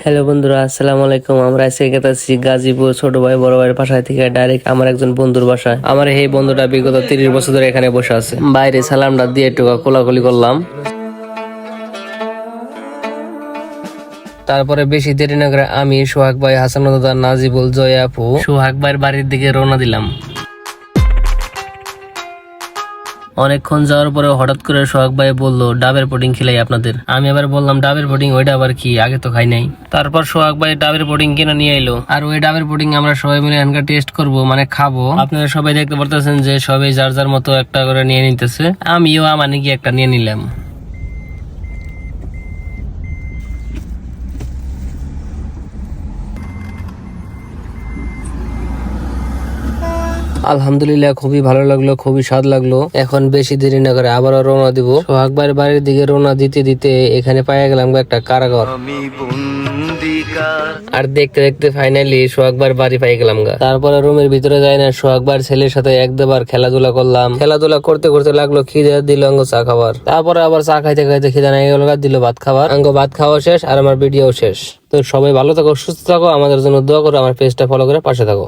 Hello বন্ধুরা, আসসালামু আলাইকুম। আমরা আজকে গেতাছি গাজীপুর ছোট ভাই বড় ভাইয়ের বাসায় থেকে ডাইরেক্ট আমার একজন বন্ধুর বাসায়। আমার এই বন্ধুটা বিগত 30 বছর ধরে এখানে বসে আছে। বাইরে সালামটা দিয়ে একটু কোলাকুলি করলাম। তারপরে বেশি দেরি না করে আমি, সোহাগ ভাই, হাসান দাদা, নাজিবুল, জয় আপু সোহাগ ভাইয়ের বাড়ির দিকে রওনা দিলাম। অনেকক্ষণ যাওয়ার পরে হঠাৎ করে সোহাগ ভাই বললো ডাবের পুডিং খিলাই আপনাদের। আমি আবার বললাম ডাবের পুডিং, ওইটা আবার কি, আগে তো খাই নাই। তারপর সোহাগ ভাই ডাবের পুডিং কিনে নিয়ে এলো, আর ওই ডাবের পুডিং আমরা সবাই মিলে এখানকার টেস্ট করবো, মানে খাবো। আপনারা সবাই দেখতে পারতেছেন যে সবাই যার যার মতো একটা করে নিয়ে নিতেছে। আমিও আমার নাকি একটা নিয়ে নিলাম। আলহামদুলিল্লাহ, খুবই ভালো লাগলো, খুবই স্বাদ লাগলো। এখন বেশি দেরি না করে আবারও রওনা দিব। সোহাগ ভাইয়ের বাড়ির দিকে রওনা দিতে দিতে এখানে পাইয়া গেলাম একটা কারাগার। আর দেখতে দেখতে ফাইনালি সোহাগ ভাইয়ের বাড়ি পাই গেলাম গা। তারপরে রুমের ভিতরে যাই না, সোহাগ ভাইয়ের ছেলের সাথে এক দুবার খেলাধুলা করলাম। খেলাধুলা করতে করতে লাগলো খিদে, দিল অঙ্গ চা খাবার। তারপরে আবার চা খাইতে খাইতে খিদে নাই গেল, দিল ভাত খাবার। অঙ্গ ভাত খাওয়া শেষ আর আমার ভিডিও শেষ। তো সবাই ভালো থাকো, সুস্থ থাকো, আমাদের জন্য দোয়া করো, আমার পেজটা ফলো করে পাশে থাকো।